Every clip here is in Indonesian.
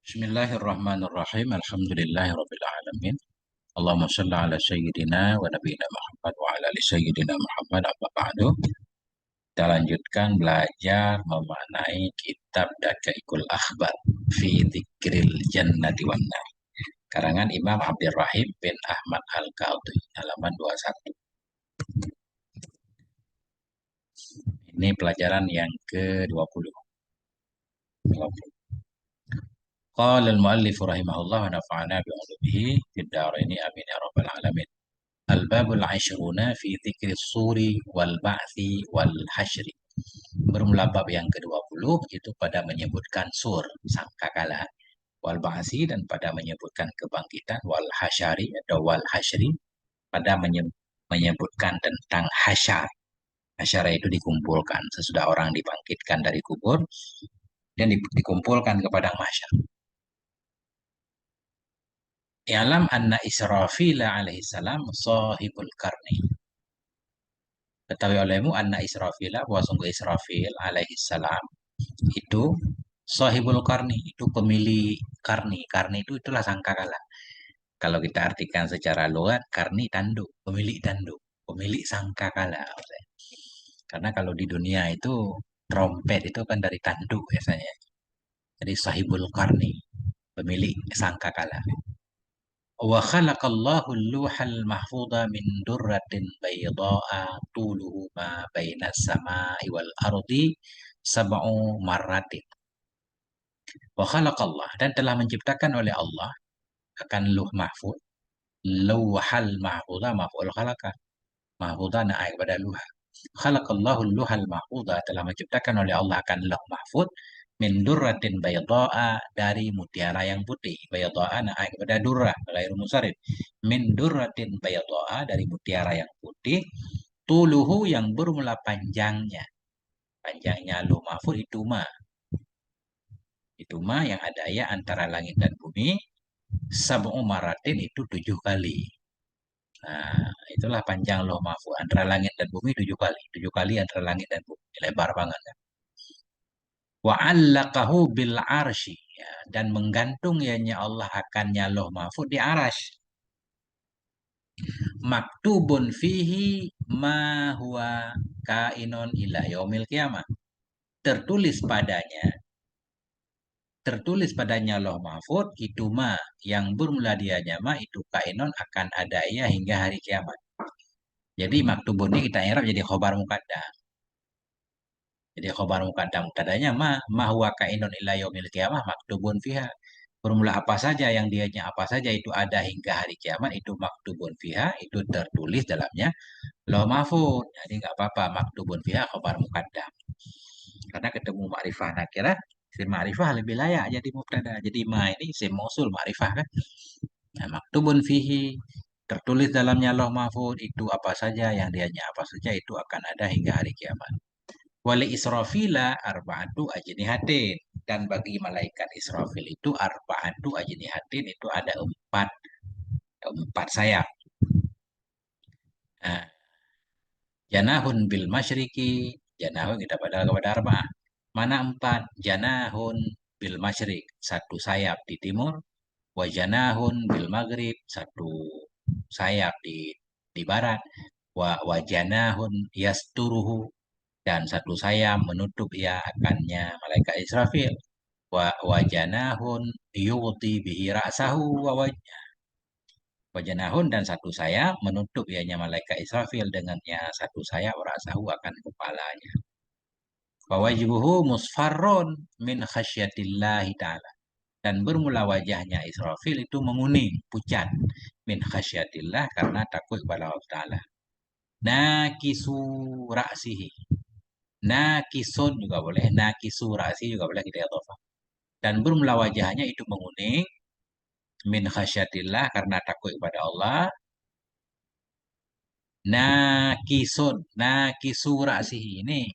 Bismillahirrahmanirrahim. Alhamdulillahirabbil alamin. Allahumma shalli ala sayyidina wa nabiyina Muhammad wa ala ali sayyidina Muhammad amma ba'du. Kita lanjutkan belajar memaknai kitab Daqaiqul Akhbar fi Dzikril Jannati wan Nar. Karangan Imam Abdurrahim bin Ahmad Al-Qadhi, halaman 21. Ini pelajaran yang ke-20. Qala al-muallif rahimahullah wa nafa'ana bi'ulumihi fid dharaini amin ya rabbal alamin. Al-babul 'ashruna fi dzikri suri wal ba'thi wal hasyri. Bermula bab yang ke-20 itu pada menyebutkan sur, sangkakala, wal ba'thi dan pada menyebutkan kebangkitan, wal hasyari atau wal hasyri pada menyebutkan tentang hasyar. Hasyar itu dikumpulkan sesudah orang dibangkitkan dari kubur dan dikumpulkan ke padang mahsyar. I'lam anna Israfil alaihi salam sahibul karni. Ketahui olehmu anna Israfil, bahwa sungguh Israfil alaihi salam itu sahibul karni, itu pemilik karni. Karni itu itulah sangkakala. Kalau kita artikan secara lugat, karni tanduk, pemilik tanduk, pemilik sangkakala. Karena kalau di dunia itu trompet itu kan dari tanduk biasanya. Jadi sahibul karni, pemilik sangkakala. Wa khalaqallahu al-luhal mahfudha min durratin bayda'a tuluhu ma baina samai wal ardi sab'u marratin. Wa khalaqallah, dan telah menciptakan oleh Allah akan luh mahfud. Luhal mahfudha, maf'ul khalaqa. Mahfudha naik kepada luh. Khalaqallahu al-luhal mahfudha, telah menciptakan oleh Allah akan luh mahfud min durratin bayda'a, dari mutiara yang putih. Bayda'a naik kepada durrah, ghairu musarrif. Min durratin bayda'a, dari mutiara yang putih. Tuluhu, yang bermula panjangnya. Panjangnya luh mahfud itu ma yang ada ya antara langit dan bumi. Sab'u maratin, itu 7 kali. Nah, itulah panjang loh mahfud antara langit dan bumi 7 kali. 7 kali antara langit dan bumi. Lebar banget kan. Wa 'allaqahu bil arsy, ya, dan menggantung ianya Allah akannya loh mahfud di arasy. Maktubun fihi ma huwa kainun ila yaumil qiyamah. Tertulis padanya loh mahfud itu yang bermula dianya itu kainun, akan ada ia hingga hari kiamat. Jadi maktubun ini kita i'rab jadi khobar muqaddam. Jadi khobar muqaddam tadanya ma huwa kainun ila yaumil qiyamah maktubun fiha. Bermula apa saja yang dianya apa saja itu ada hingga hari kiamat, itu maktubun fiha, itu tertulis dalamnya loh mahfud. Jadi nggak apa-apa maktubun fiha khobar muqaddam. Karena ketemu ma'rifah nakirah, isim ma'rifah lebih layak jadi mubtada. Jadi ma ini isim mausul ma'rifah kan. Nah, maktubun fihi, tertulis dalamnya loh mahfud itu apa saja yang dianya apa saja itu akan ada hingga hari kiamat. Wali Israfila arba'atu ajnihatin, dan bagi malaikat Israfil itu arba'atu ajnihatin, itu ada empat sayap. Nah, janahun bil masyriqi, janahun kita padahal kepada arba'ah. Mana 4? Janahun bil masyriq, satu sayap di timur. Wa janahun bil maghrib, satu sayap di barat. Wa janahun yasturuhu, dan satu sayap menutup ia akannya malaikat Israfil. Wa janahun yughti bihi ra'sahu wa wajhah. Wa janahun, dan satu sayap menutup ianya malaikat Israfil dengannya satu sayap ra'sahu, akan kepalanya. Wa wajhuhu musfarrun min khasyatillahi ta'ala, dan bermula wajahnya Israfil itu menguning, pucat, min khasyatillah, karena takut kepada Allah Ta'ala. Nakisu ra'sihi, nakisun juga boleh, nakisu ra'si juga boleh kita idhofah. Dan bermula wajahnya itu menguning, min khasyatillah, karena takut kepada Allah. Nakisun, nakisu ra'sihi ini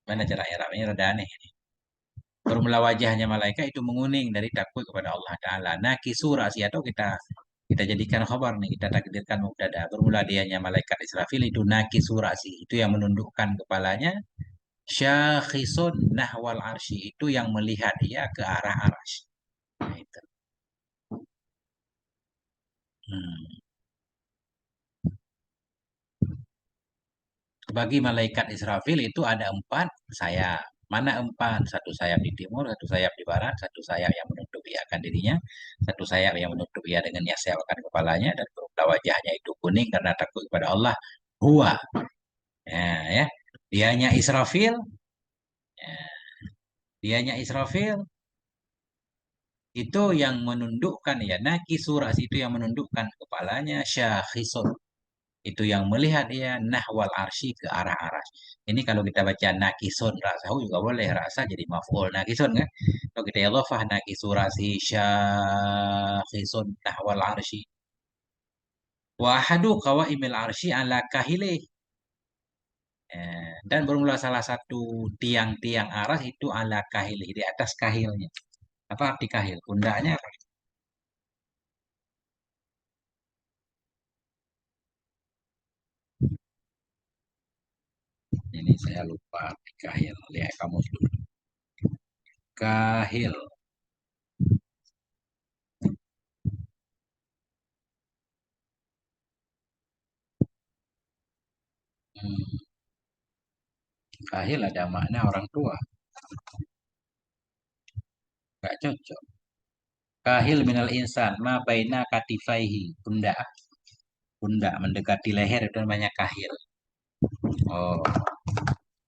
mana cara i'rabnya rada aneh. Bermula wajahnya malaikat itu menguning dari takut kepada Allah Ta'ala. Nakisu ra'si, atau kita jadikan khabar nih, kita takdirkan mubtada. Bermula dianya malaikat Israfil itu nakisu ra'si, itu yang menundukkan kepalanya. Syakhisun nahwal arsy itu yang melihat dia ke arah arsy. Nah, itu. Hmm. Bagi malaikat Israfil itu ada empat sayap. Mana empat? Satu sayap di timur, satu sayap di barat, satu sayap yang menutup ia akan dirinya, satu sayap yang menutup ia dengan sayapkan kepalanya, dan berupa wajahnya itu kuning karena takut kepada Allah. Huwa. Ya, ya. Dianya Israfil, ya, dianya Israfil itu yang menundukkan ya naki suras itu yang menundukkan kepalanya syakhisun itu yang melihat dia nahwal arsy ke arah aras. Ini kalau kita baca nakisun rasahu juga boleh rasa jadi maf'ul nakisun kan. Kalau kita idhofah nakisurasi syakhisun nahwal arsy. Wa ahadu qawaimil arsy ala kahilih. Dan bermula salah satu tiang-tiang aras itu ala kahilih di atas kahilnya. Apa arti kahil? Pundaknya apa? Ini saya lupa arti kahil. Lihat kamu dulu. Kahil. Hmm. Kahil ada makna orang tua. Gak cocok. Kahil minal insan ma baina katifaihi. Pundak. Pundak mendekati leher itu namanya kahil. Oh.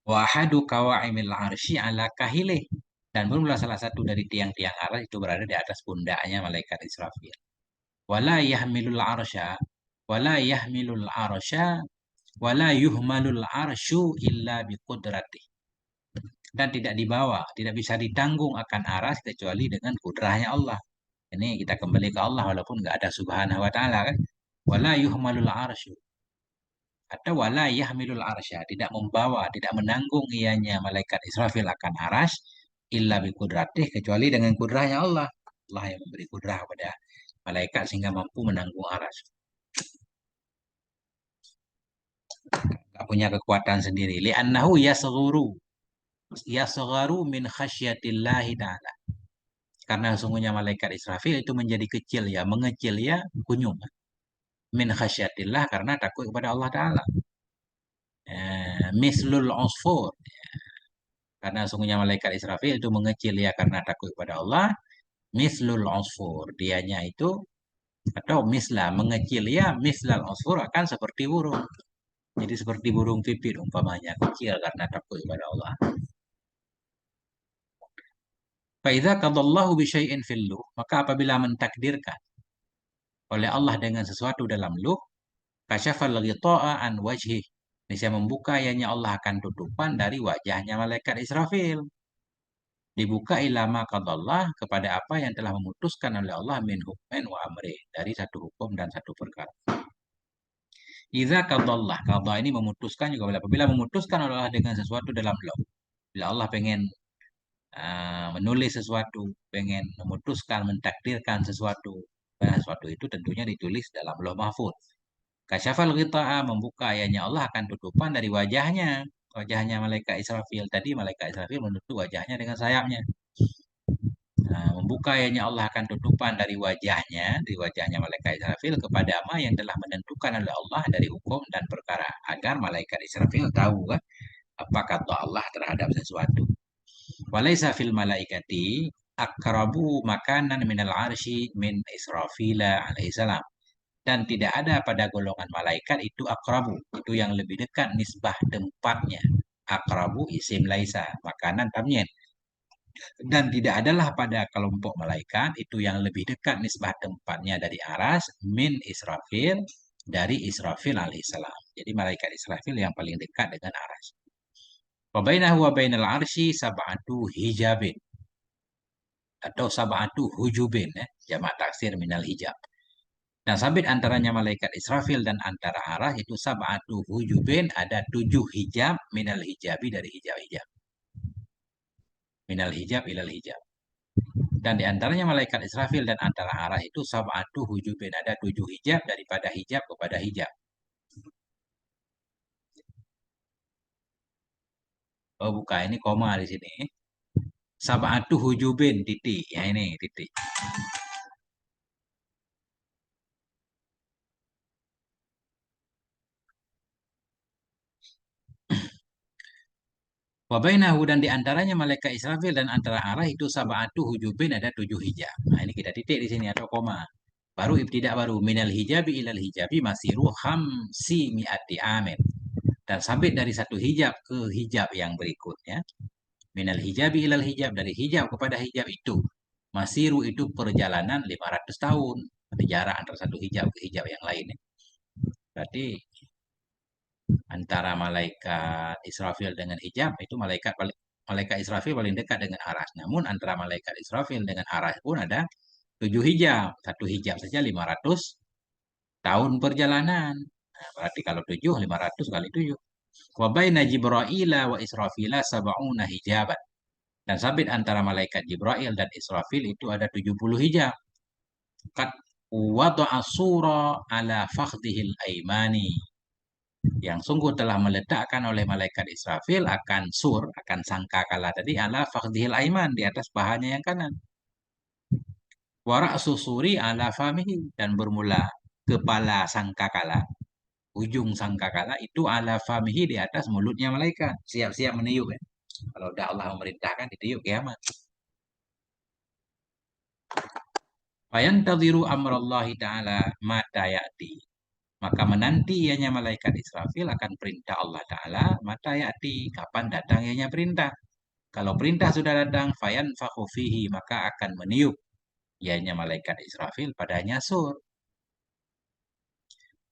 Wahadu kawaimil arsy ala kahilih. Dan bermula salah satu dari tiang-tiang aras itu berada di atas pundaknya malaikat Israfil. Wala yahmilul arsya. Wala yahmilul arsya. Wala yuhmalul arsyu illa biqudrati. Dan tidak dibawa, tidak bisa ditanggung akan aras kecuali dengan kudrahnya Allah. Ini kita kembali ke Allah walaupun nggak ada subhanahu wa ta'ala kan. Wala yuhmalul arsyu. Atau wala yahmilul arsya. Tidak membawa, tidak menanggung ianya malaikat Israfil akan aras. Illa biqudratih. Kecuali dengan kudrahnya Allah. Allah yang memberi kudrah pada malaikat sehingga mampu menanggung aras. Nggak punya kekuatan sendiri. Li'annahu yasghuru. Yasgharu min khasyatillahi ta'ala. Karena sungguhnya malaikat Israfil itu menjadi kecil ya, mengecil ya, kunyum. Min khasyatillah karena takut kepada Allah Ta'ala. Mislul usfur. Karena sungguhnya malaikat Israfil itu mengecil ya karena takut kepada Allah. Mislul usfur. Dianya itu, atau misla, mengecil ya, mislal usfur akan seperti burung. Jadi seperti burung pipit umpamanya, kecil karena takut kepada Allah. Faiza qadallahu bisyai'in fil luh, maka apabila mentakdirkan oleh Allah dengan sesuatu dalam luh, kasyafal ghita'a an wajhi. Niscaya membuka ianya Allah akan tutupan dari wajahnya malaikat Israfil. Dibuka ilama qadallah kepada apa yang telah memutuskan oleh Allah min hukmin wa amri. Dari satu hukum dan satu perkara. Iza qadallah. Qadha ini memutuskan juga apabila memutuskan oleh Allah dengan sesuatu dalam law. Bila Allah pengen menulis sesuatu, pengen memutuskan, mentakdirkan sesuatu. Nah, sesuatu itu tentunya ditulis dalam Lauh Mahfuz. Kasyafal ghita'a membuka ayahnya Allah akan tutupan dari wajahnya. Wajahnya malaikat Israfil. Tadi malaikat Israfil menutup wajahnya dengan sayapnya. Nah, membuka ayahnya Allah akan tutupan dari wajahnya malaikat Israfil kepada apa yang telah menentukan oleh Allah dari hukum dan perkara. Agar malaikat Israfil tahu kan apa kata Allah terhadap sesuatu. Walaysa fil malaikati akrabu makanan minal arsy min Israfila alaihissalam. Dan tidak ada pada golongan malaikat itu akrabu. Itu yang lebih dekat nisbah tempatnya. Akrabu isim laisa. Makanan tamyin. Dan tidak adalah pada kelompok malaikat itu yang lebih dekat nisbah tempatnya dari aras. Min Israfil. Dari Israfil alaihissalam. Jadi malaikat Israfil yang paling dekat dengan aras. Wabainahu wa bainal arsy sab'atu hijabin. Atau sab'atu hujubin. Jamak taksir minal hijab. Dan sabit antaranya malaikat Israfil dan antara arah itu sab'atu hujubin ada 7 hijab minal hijabi dari hijab-hijab. Minal hijab ilal hijab. Dan di antaranya malaikat Israfil dan antara arah itu sab'atu hujubin ada 7 hijab daripada hijab kepada hijab. Oh bukan, ini koma di sini. Sab'atu hujubin titik. Ya ini titik. Wabainahu dan di antaranya malaikat Israfil dan antara arah itu sab'atu hujubin ada 7 hijab. Nah ini kita titik di sini atau koma. Baru ibtidak baru minal hijabi ilal hijabi masiru khamsi mi'ati amin. Dan sampai dari satu hijab ke hijab yang berikutnya. Minal hijabi ilal hijab dari hijab kepada hijab itu. Masiru itu perjalanan 500 tahun. Ada jarak antara satu hijab ke hijab yang lain. Berarti antara malaikat Israfil dengan hijab itu malaikat Israfil paling dekat dengan arah. Namun antara malaikat Israfil dengan arah pun ada 7 hijab. Satu hijab saja 500 tahun perjalanan. Nah, berarti kalau 7, 500 kali 7. Wa baina Jibra'ila wa Israfila sab'una hijaban. Dan sabit antara malaikat Jibril dan Israfil itu ada 70 hijab. Qad wada'a sura ala fakhdihil aimani. Yang sungguh telah meletakkan oleh malaikat Israfil akan sur, akan sangkakala tadi ala fakhdihil aiman di atas pahanya yang kanan. Warak susuri ala famihi dan bermula kepala sangkakala, ujung sangkakala itu ala famihi di atas mulutnya malaikat. Siap-siap meniup ya. Kalau udah Allah memerintahkan ditiup kiamat. Fayantadhiru amrallahi ta'ala mata ya'ti. Maka menanti ianya malaikat Israfil akan perintah Allah Ta'ala mata ya'ti. Kapan datang ianya perintah. Kalau perintah sudah datang, fayanfakhu fihi, maka akan meniup ianya malaikat Israfil padanya sur.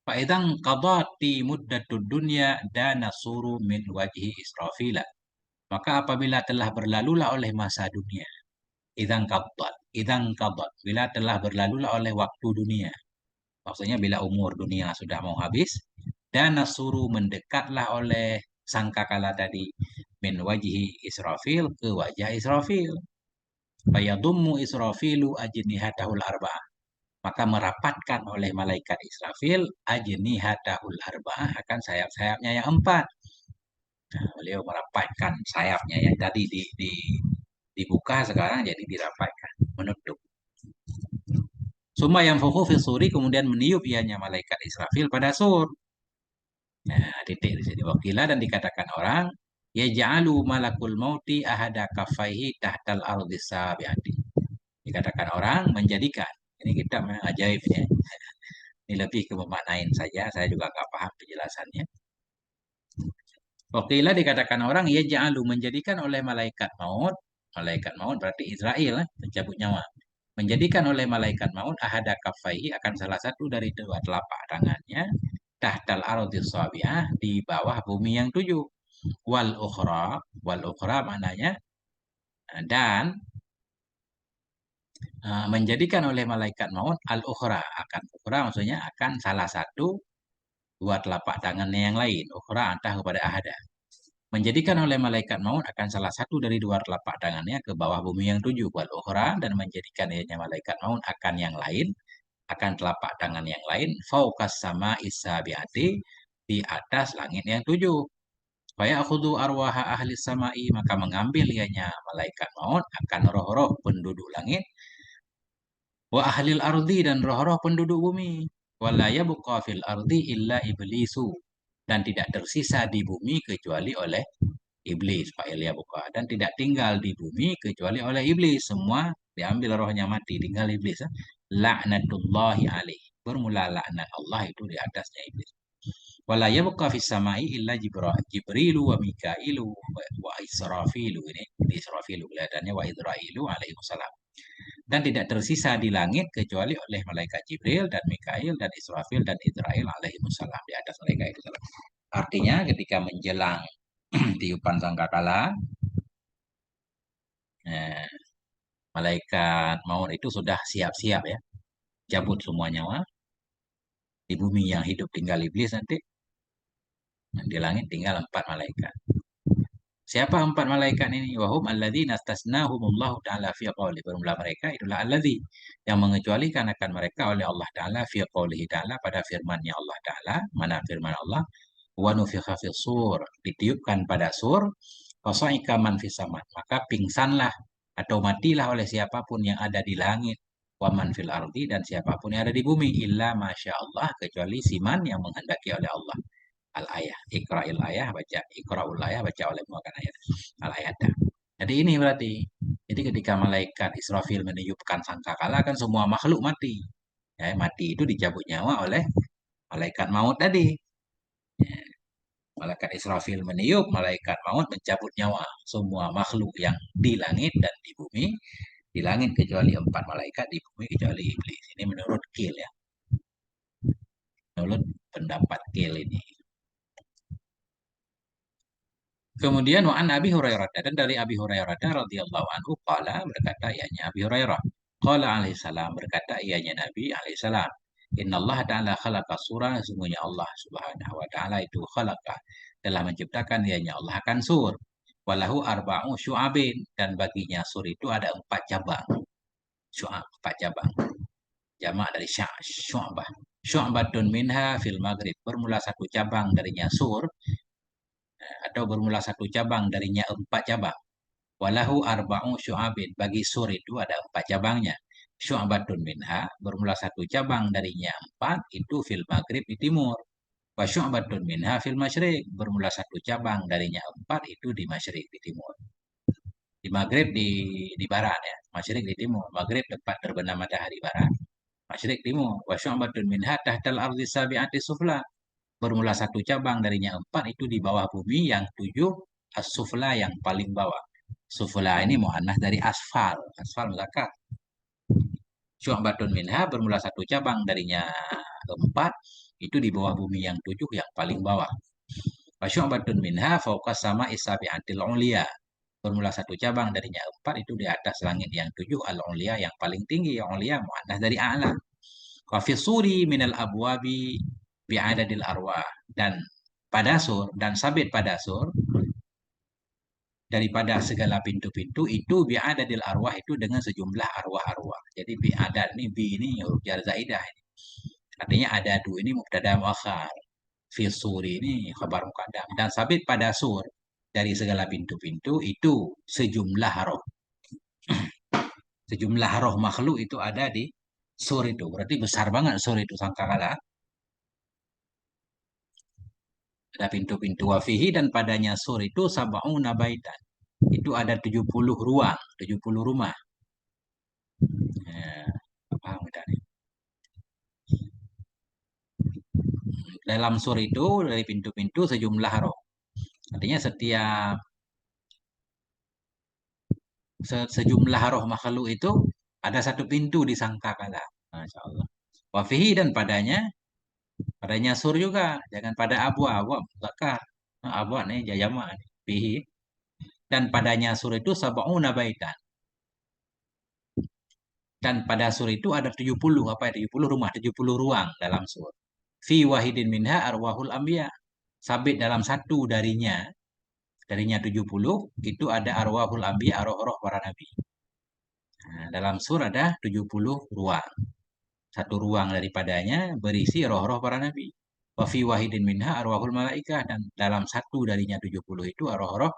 Fa'idhan qadati muddatud dunya dana suru min wajhi Israfila. Maka apabila telah berlalulah oleh masa dunia, idang kadat, bila telah berlalulah oleh waktu dunia. Maksudnya bila umur dunia sudah mau habis, dan nasuru mendekatlah oleh sangkakala tadi min wajhi Israfil ke wajah Israfil. Fayadummu Israfilu ajnihatahul arba'ah. Maka merapatkan oleh malaikat Israfil ajnihatahul arba'ah akan sayap-sayapnya yang 4. Nah, beliau merapatkan sayapnya yang tadi dibuka sekarang jadi dirapatkan, menutup. Suma yang fuku fisuri kemudian meniup ianya malaikat Israfil pada sur. Nah, titik di sini. Wakilah dan dikatakan orang, ya ja'alu malakul mauti ahada kafaihi tahtal ardi sabiati. Dikatakan orang menjadikan. Ini kita memang ajaib ya. Ini lebih ke memaknain saja, saya juga nggak paham penjelasannya. Wakilah dikatakan orang, ya ja'alu menjadikan oleh malaikat maut berarti Israel, pencabut nyawa. Menjadikan oleh malaikat maut ahada kafaihi akan salah satu dari dua telapak tangannya tahtal ardi sabiah di bawah bumi yang 7. Wal ukhra maknanya dan menjadikan oleh malaikat maut al ukhra akan ukhra maksudnya akan salah satu dua telapak tangannya yang lain. Ukhra antah kepada ahada. Menjadikan oleh malaikat maut akan salah satu dari dua telapak tangannya ke bawah bumi yang 7. Wal ukhra dan menjadikan ianya malaikat maut akan yang lain, akan telapak tangan yang lain fauqas sama isabiati di atas langit yang 7. Faya'khudhu arwaha ahli samai maka mengambil ianya malaikat maut akan roh-roh penduduk langit wa ahlil ardi dan roh-roh penduduk bumi. Wala yabqa fil ardi illa iblisu dan tidak tersisa di bumi kecuali oleh iblis. Fa'il yabqa dan tidak tinggal di bumi kecuali oleh iblis. Semua diambil rohnya mati, tinggal iblis. La'natullahi alaih. Bermula laknat Allah itu di atasnya iblis. Wala yabqa fis samai illa Jibrilu wa Mikailu wa Israfilu. Ini di Israfilu kelihatannya wa Idrailu alaihi salam. Dan tidak tersisa di langit kecuali oleh malaikat Jibril dan Mikail dan Israfil dan Idrail alaihi salam di atas mereka itu. Artinya ketika menjelang tiupan sangkakala, eh, malaikat maut itu sudah siap-siap ya, cabut semua nyawa. Di bumi yang hidup tinggal iblis nanti, di langit tinggal 4 malaikat. Siapa 4 malaikat ini? Wahum alladzina astasnahumullahu ta'ala fi qawli. Bermula mereka itulah alladzi yang mengecualikan akan mereka oleh Allah Ta'ala fi qawlihi ta'ala pada firman-Nya Allah Ta'ala. Mana firman Allah? Wa nufikha fis sur. Ditiupkan pada sur. Fasaika man fis sama. Maka pingsanlah atau matilah oleh siapapun yang ada di langit. Wa man fil ardi dan siapapun yang ada di bumi. Illa masya Allah kecuali siman yang menghendaki oleh Allah. Al-ayah. Iqra'il ayah baca. Iqra'ul ayah baca oleh muakan ayat. Al-ayat. Jadi ini berarti. Jadi ketika malaikat Israfil meniupkan sangkakala kan semua makhluk mati. Ya, mati itu dicabut nyawa oleh malaikat maut tadi. Ya, malaikat Israfil meniup, malaikat maut mencabut nyawa semua makhluk yang di langit dan di bumi. Di langit kecuali 4 malaikat, di bumi kecuali iblis. Ini menurut Kil ya. Menurut pendapat Kil ini. Kemudian wa'an Abi Hurairah dan dari Abi Hurairah radhiyallahu anhu qala berkata ianya Abi Hurairah qala alaihi salam berkata ianya Nabi alaihi salam Inna Allah Ta'ala khalaqa surah sesungguhnya Allah Subhanahu wa taala itu khalaqa telah menciptakan ianya Allah akan sur walahu arba'u syu'abin dan baginya sur itu ada 4 cabang syu'ab 4 cabang jamak dari syu'bah syu'batun minha fil maghrib bermula 1 cabang darinya sur atau bermula 1 cabang darinya 4 cabang. Walahu arba'u syu'abin. Bagi sur itu ada 4 cabangnya. Syu'batun minha bermula 1 cabang darinya 4 itu fil maghrib di timur. Wa syu'batun minha fil masyriq bermula 1 cabang darinya 4 itu di masyriq di timur. Di maghrib di barat ya. Masyriq di timur. Maghrib tempat terbenam matahari barat. Masyriq timur. Wa syu'batun minha tahtal ardi sabi'ati sufla bermula 1 cabang darinya 4 itu di bawah bumi yang 7 as-sufla yang paling bawah. Sufla ini mu'annas dari asfal. Asfal muzakkar. Syu'batun minha bermula 1 cabang darinya 4 itu di bawah bumi yang 7 yang paling bawah. Wa syu'batun minha fauqas sama isabi'atil ulia. Bermula 1 cabang darinya 4 itu di atas langit yang 7 al-ulia yang paling tinggi. Yang ulia mu'annas dari a'la. Wa fi suri minal abwabi bi'adadil arwah dan pada sur dan sabit pada sur daripada segala pintu-pintu itu bi'adadil arwah itu dengan sejumlah arwah-arwah. Jadi bi'adad ini bi ini huruf jar zaidah ini. Artinya adadu ini mubtada muakhar. Fi suri ini khabar muqaddam dan sabit pada sur dari segala pintu-pintu itu sejumlah roh. Sejumlah roh makhluk itu ada di sur itu. Berarti besar banget sur itu sangkakala. Ada pintu-pintu wafihi dan padanya sur itu sab'una baitan. Itu ada 70 ruang, 70 rumah. Ya, paham kita nih. Dalam sur itu dari pintu-pintu sejumlah roh. Artinya setiap sejumlah roh makhluk itu ada 1 pintu di sangkakala. Masya Allah. Wafihi dan padanya sur juga. Jangan pada abwa zakar. Nah, abwa nih jayama nih. Fihi. Dan padanya sur itu sab'una baitan. Dan pada sur itu ada 70, apa ya, 70 rumah, 70 ruang dalam sur. Fi wahidin minha arwahul anbiya. Sabit dalam satu darinya 70, itu ada arwahul anbiya, roh-roh para nabi. Nah, dalam sur ada 70 ruang. 1 ruang daripadanya berisi roh-roh para nabi. Wa fi wahidin minha arwahul malaikah. Dan dalam satu darinya 70 itu roh-roh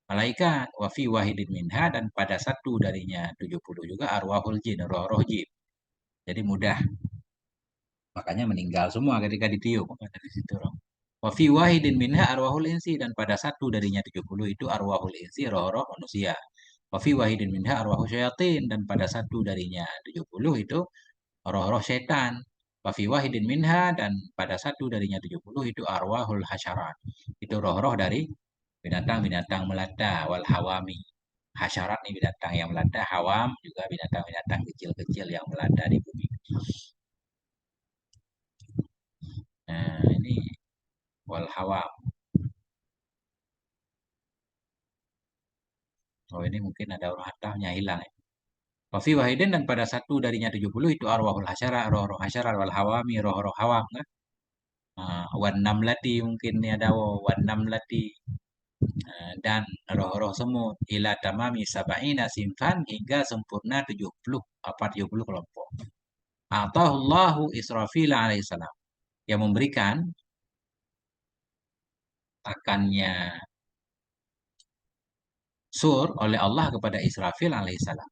malaikat. Wa fi wahidin minha dan pada satu darinya 70 juga arwahul jin, roh-roh jin. Jadi mudah. Makanya meninggal semua ketika ditiup. Maka dari situ roh. Wa fi wahidin minha arwahul insi dan pada satu darinya 70 itu arwahul insi, roh-roh manusia. Wa fi wahidin minha arwahul syayatin dan pada satu darinya 70 itu roh-roh setan. Wa fi wahidin minha dan pada satu darinya 70 itu arwahul hasyarat. Itu roh-roh dari binatang-binatang melata wal hawami. Hasyarat ini binatang yang melata, hawam juga binatang-binatang kecil-kecil yang melata di bumi. Nah, ini wal hawam. Oh, ini mungkin ada huruf hatahnya hilang ya. Wafi wahidin dan pada satu darinya 70 itu arwahul hasyara, roh-roh hasyara wal hawami, roh-roh hawam kan. Wan namlati mungkin ini ada wan namlati dan roh-roh semut ila tamami sab'ina sinfan hingga sempurna 70 apa 70 kelompok. Atahullahu Israfil alaihissalam yang memberikan akannya sur oleh Allah kepada Israfil alaihissalam.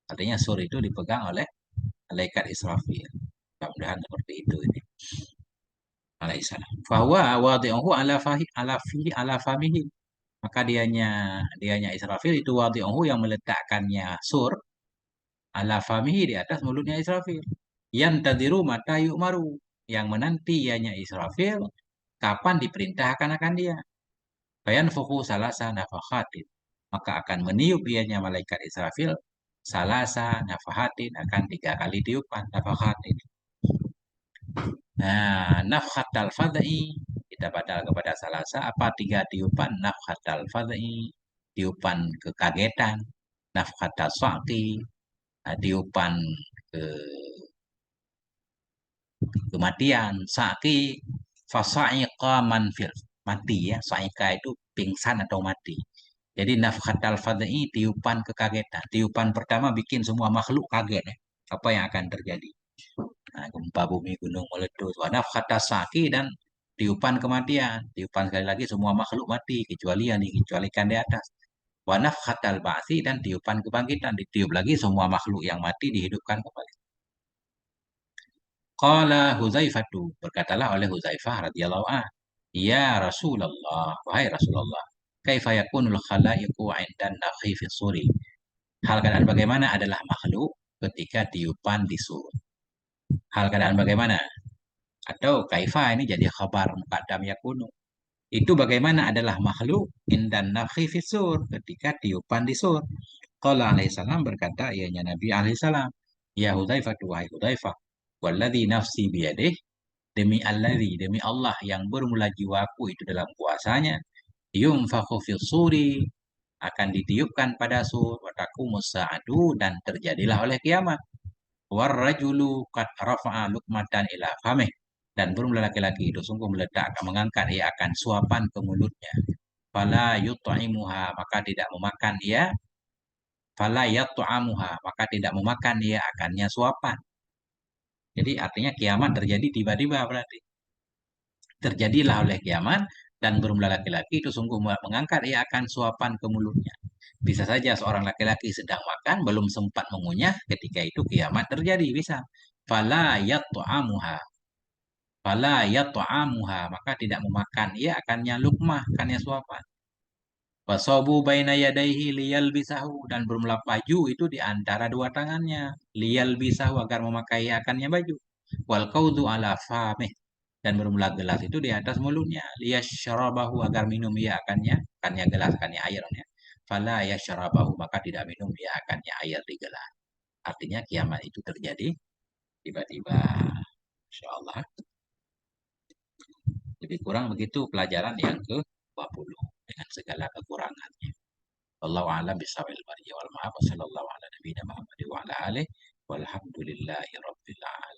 Artinya sur itu dipegang oleh malaikat Israfil. Mudah-mudahan seperti itu ini alaihissalam. Fahuwa wadi'uhu ala famihi. Maka dianya Israfil itu wadi'uhu yang meletakkannya sur ala famihi di atas mulutnya Israfil. Yang tadiru mata yu'maru. Yang menanti ianya Israfil kapan diperintahkan akan dia. Bayan fuku salasa nafakhatin. Maka akan meniup ianya malaikat Israfil salasa nafahatin, akan 3 kali tiupan nafakhatin. Nah, nafhatal fadai kita badal kepada salasa apa 3 tiupan nafhatal fadai, tiupan kekagetan, nafhatal sa'ti, tiupan ke kematian, sa'ti fasa'iqa manfir, mati ya, sa'iqa itu pingsan atau mati. Jadi nafhatal fadai tiupan kekagetan. Tiupan pertama bikin semua makhluk kaget ya. Apa yang akan terjadi? Nah, gempa bumi, gunung meletus. Wa nafkhata saki dan tiupan kematian. Tiupan sekali lagi semua makhluk mati kecuali yang dikecualikan di atas. Wa nafkhatal ba'si dan tiupan kebangkitan. Ditiup lagi semua makhluk yang mati dihidupkan kembali. Qala Huzaifatu, berkatalah oleh Huzaifah radhiyallahu an, ya Rasulullah, wahai Rasulullah, kaifa yakunul khalaiqu 'indan nafhi fi suri. Hal keadaan bagaimana adalah makhluk ketika tiupan di sur. Hal keadaan bagaimana? Atau kaifa ini jadi khabar muqaddam yakunu. Itu bagaimana adalah makhluk indan nafhi fisur ketika tiupan di sur. Qala alaihissalam, berkata ianya Nabi alaihissalam, ya Hudzaifah, wahai Hudzaifah, walladzi nafsi biyadih, demi Allah yang bermula jiwaku itu dalam kuasanya, yumfakhu fis suri, akan ditiupkan pada sur, wataqumus sa'atu, dan terjadilah oleh kiamat. Warrajulu qad rafa'a luqmatan ila famih, dan bermula laki-laki itu sungguh meletakkan, mengangkat ia akan suapan ke mulutnya. Fala yut'imuha, maka tidak memakan ia. Fala yat'amuha, maka tidak memakan ia akannya suapan. Jadi artinya kiamat terjadi tiba-tiba, berarti terjadilah oleh kiamat, dan bermula laki-laki itu sungguh mengangkat ia akan suapan ke mulutnya. Bisa saja seorang laki-laki sedang makan belum sempat mengunyah, ketika itu kiamat terjadi, bisa. Fala yat'amuha, maka tidak memakan ia akannya lukmah, akannya suapan. Wasobu baina yadaihi liyal bisahu, dan bermula baju itu di antara dua tangannya, liyal bisahu, agar memakai akannya baju. Wal qaudu ala famih, dan bermula gelas itu di atas mulutnya, liyasyrabahu, agar minum ia akannya gelas, akannya airnya. Fala yasyrabahu, maka tidak minum ia akannya air di gelas. Artinya kiamat itu terjadi tiba-tiba. Insyaallah. Lebih kurang begitu pelajaran yang ke-20 dengan segala kekurangannya. Wallahu a'lam bishawil wal maaf. Sallallahu ala nabiyina Muhammad wa ala alihi walhamdulillahi rabbil alamin.